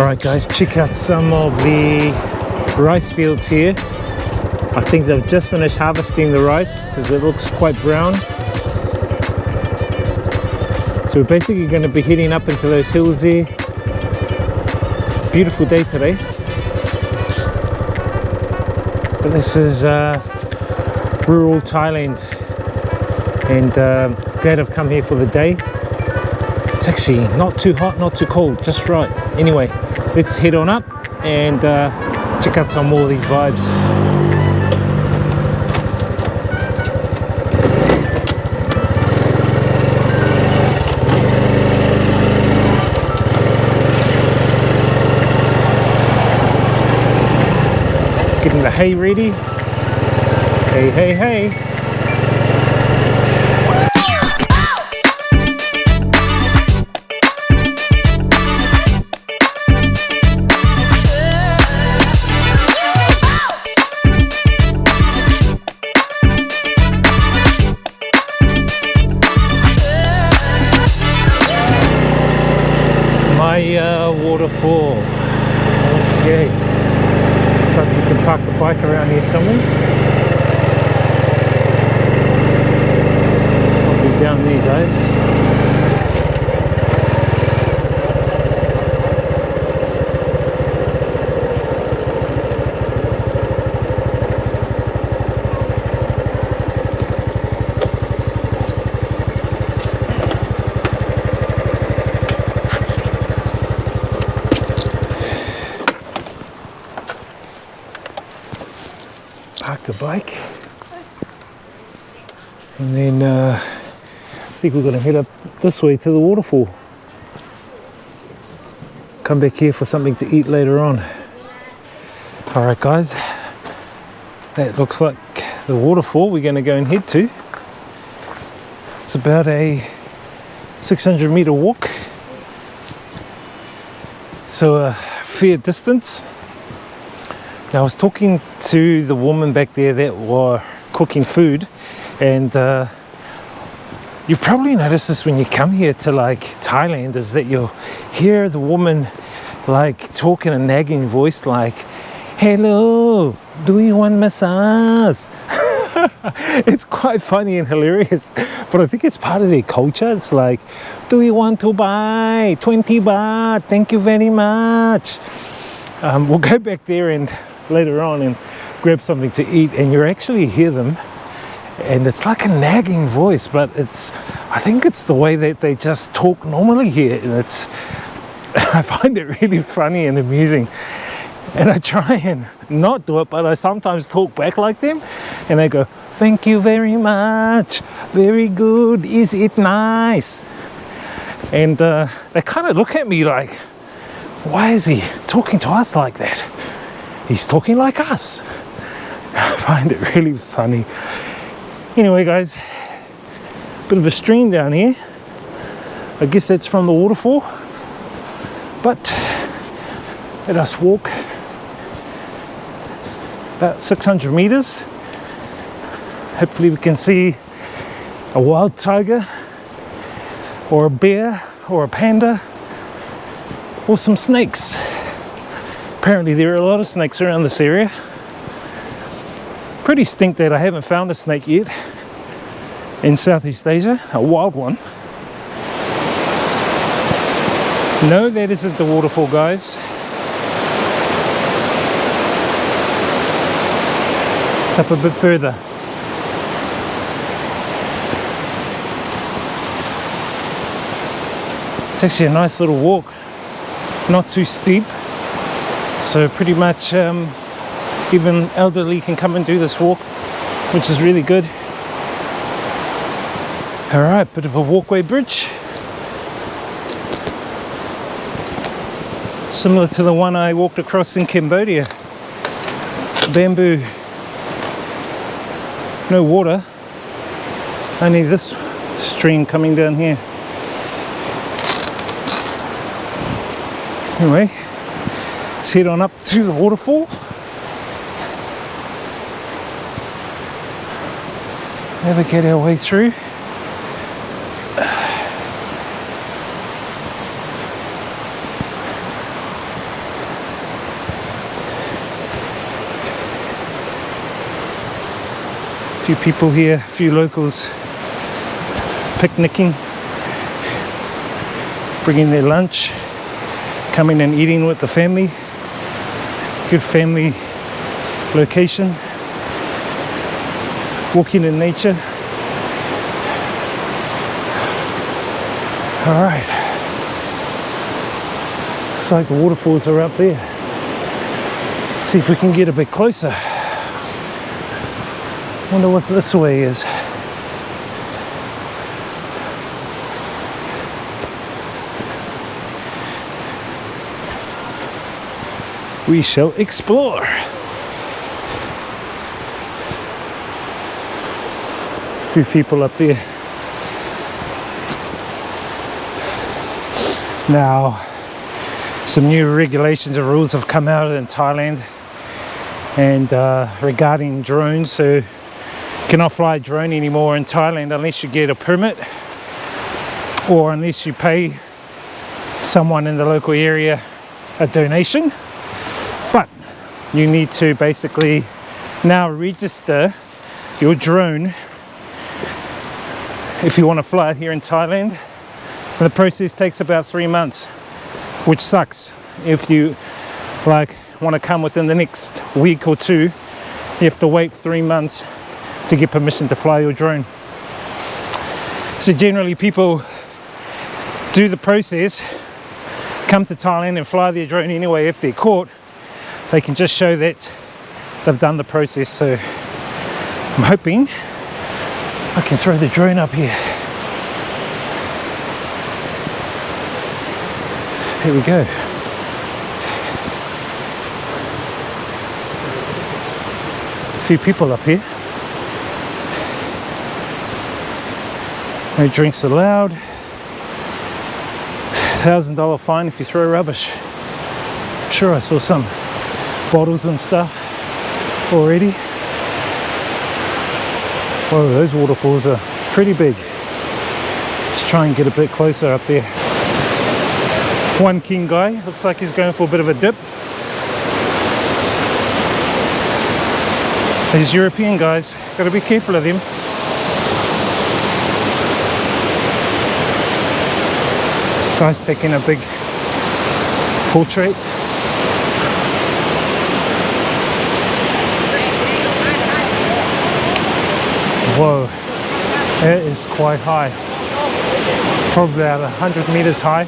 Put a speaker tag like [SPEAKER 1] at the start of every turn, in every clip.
[SPEAKER 1] Alright guys, check out some of the rice fields here. I think they've just finished harvesting the rice because it looks quite brown. So we're basically going to be heading up into those hills here. Beautiful day today. But this is rural Thailand, and glad I've come here for the day. It's actually not too hot, not too cold, just right. Anyway, let's head on up and check out some more of these vibes. Getting the hay ready. Hey, hey, hey. Mae Ya Waterfall. Okay. Looks like we can park the bike around here somewhere. Probably down there, guys. Park the bike, and then I think we're going to head up this way to the waterfall. Come back here for something to eat later on. Alright guys, that looks like the waterfall we're going to go and head to. It's about a 600-meter walk, so a fair distance. Now, I was talking to the woman back there that were cooking food, and you've probably noticed this when you come here to like Thailand, is that you'll hear the woman like talk in a nagging voice like, "Hello, do you want massage?" It's quite funny and hilarious, but I think it's part of their culture. It's like, "Do you want to buy 20 baht? Thank you very much." We'll go back there and later on and grab something to eat, and you actually hear them, and it's like a nagging voice, but I think it's the way that they just talk normally here, and I find it really funny and amusing, and I try and not do it, but I sometimes talk back like them, and they go, "Thank you very much, very good, is it nice?" And they kind of look at me like, why is he talking to us like that? He's talking like us. I find it really funny. Anyway guys, bit of a stream down here. I guess that's from the waterfall. But let us walk about 600 meters. Hopefully we can see a wild tiger or a bear or a panda or some snakes. Apparently there are a lot of snakes around this area. Pretty stink that I haven't found a snake yet in Southeast Asia, a wild one. No, that isn't the waterfall, guys. It's up a bit further. It's actually a nice little walk, not too steep. So pretty much even elderly can come and do this walk, which is really good. Alright, bit of a walkway bridge. Similar to the one I walked across in Cambodia. Bamboo. No water. Only this stream coming down here. Anyway, let's head on up to the waterfall. Navigate our way through. A few people here, a few locals picnicking, bringing their lunch, coming and eating with the family. Good family location. Walking in nature. All right. Looks like the waterfalls are up there. Let's see if we can get a bit closer. Wonder what this way is. We shall explore. There's a few people up there. Now, some new regulations and rules have come out in Thailand and regarding drones. So you cannot fly a drone anymore in Thailand unless you get a permit or unless you pay someone in the local area a donation. But you need to basically now register your drone if you want to fly it here in Thailand. And the process takes about 3 months, which sucks. If you want to come within the next week or two, you have to wait 3 months to get permission to fly your drone. So generally people do the process, come to Thailand and fly their drone anyway. If they're caught, they can just show that they've done the process. So I'm hoping I can throw the drone up here. Here we go. A few people up here. No drinks allowed. $1,000 fine if you throw rubbish. I'm sure I saw some bottles and stuff already. Whoa, those waterfalls are pretty big. Let's try and get a bit closer up there. One king guy, looks like he's going for a bit of a dip. These European guys, got to be careful of them. Guy's taking a big portrait. Whoa, that is quite high. Probably about 100 meters high.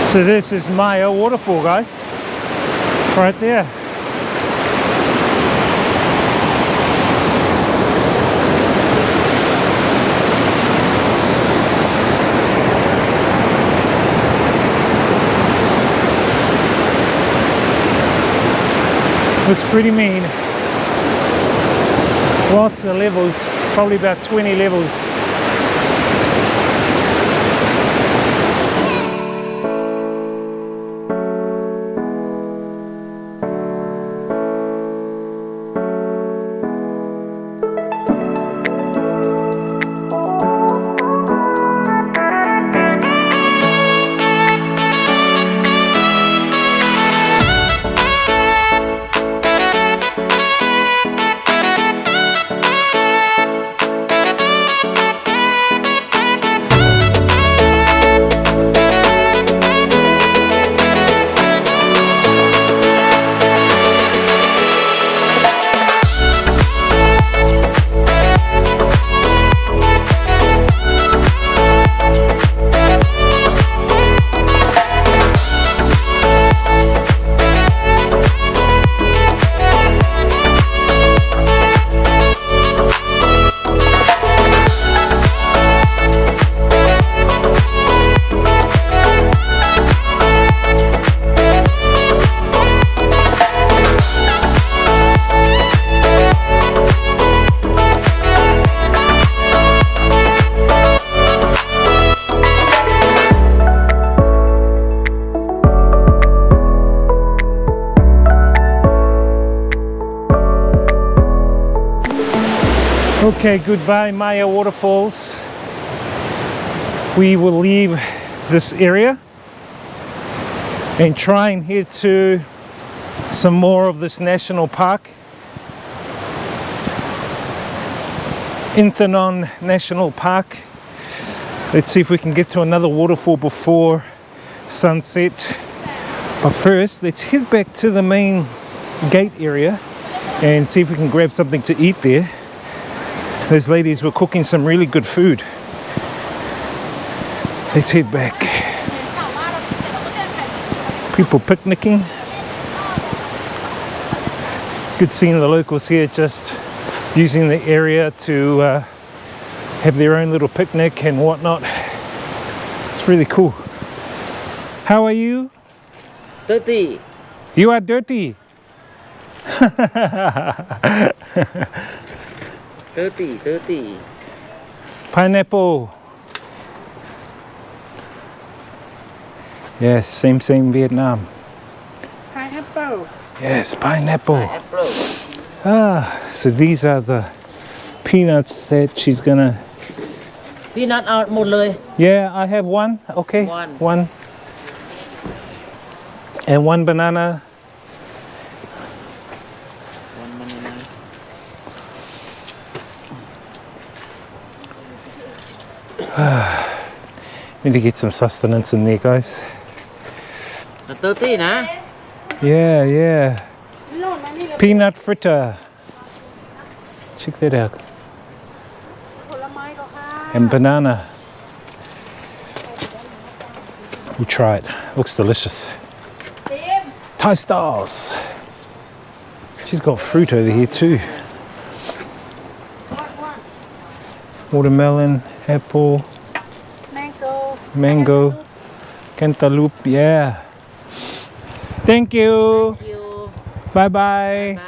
[SPEAKER 1] So this is Mae Ya Waterfall, guys, right there. Looks pretty mean. Lots of levels, probably about 20 levels. Okay, goodbye Mae Ya Waterfalls. We will leave this area and try and head to some more of this national park. Inthanon National Park. Let's see if we can get to another waterfall before sunset. But first, let's head back to the main gate area and see if we can grab something to eat there. Those ladies were cooking some really good food. Let's head back. People picnicking. Good seeing the locals here just using the area to have their own little picnic and whatnot. It's really cool. How are you?
[SPEAKER 2] Dirty.
[SPEAKER 1] You are dirty.
[SPEAKER 2] Dirty.
[SPEAKER 1] Pineapple. Yes, same Vietnam.
[SPEAKER 2] Pineapple.
[SPEAKER 1] Yes, pineapple.
[SPEAKER 2] Apple.
[SPEAKER 1] So these are the peanuts that she's gonna.
[SPEAKER 2] Peanut เอาหมดเลย
[SPEAKER 1] Yeah, I have one. Okay. One. And one banana. Need to get some sustenance in there, guys.
[SPEAKER 2] 30 นะ
[SPEAKER 1] Yeah. Peanut fritter. Check that out. And banana. We'll try it. Looks delicious. Thai styles. She's got fruit over here too. Watermelon, apple, mango, cantaloupe. Yeah. Thank you. Bye bye.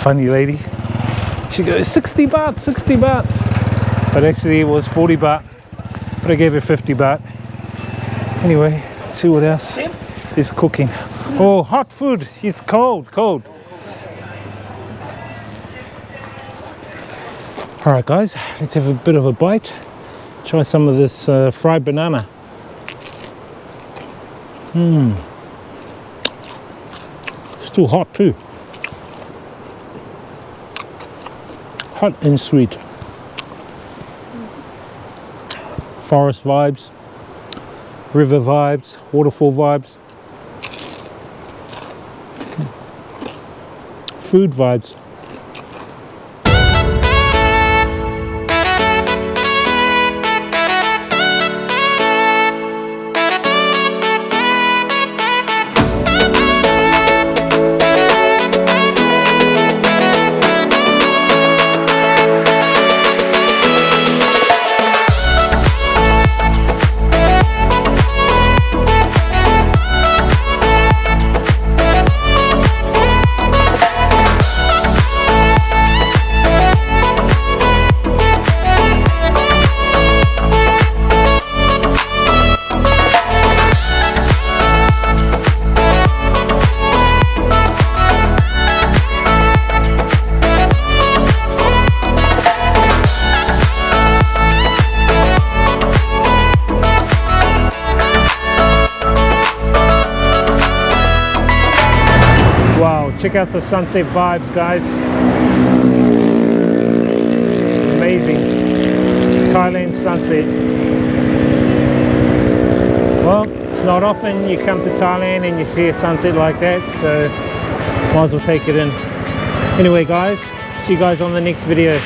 [SPEAKER 1] Funny lady. She goes 60 baht, 60 baht. But actually it was 40 baht. But I gave her 50 baht. Anyway, let's see what else is cooking. Oh, hot food. It's cold. Alright guys, let's have a bit of a bite. Try some of this fried banana. Still hot too. Hot and sweet. Forest vibes, river vibes, waterfall vibes, food vibes. Check out the sunset vibes, guys. Amazing. Thailand sunset. Well, it's not often you come to Thailand and you see a sunset like that, so might as well take it in. Anyway guys, see you guys on the next video.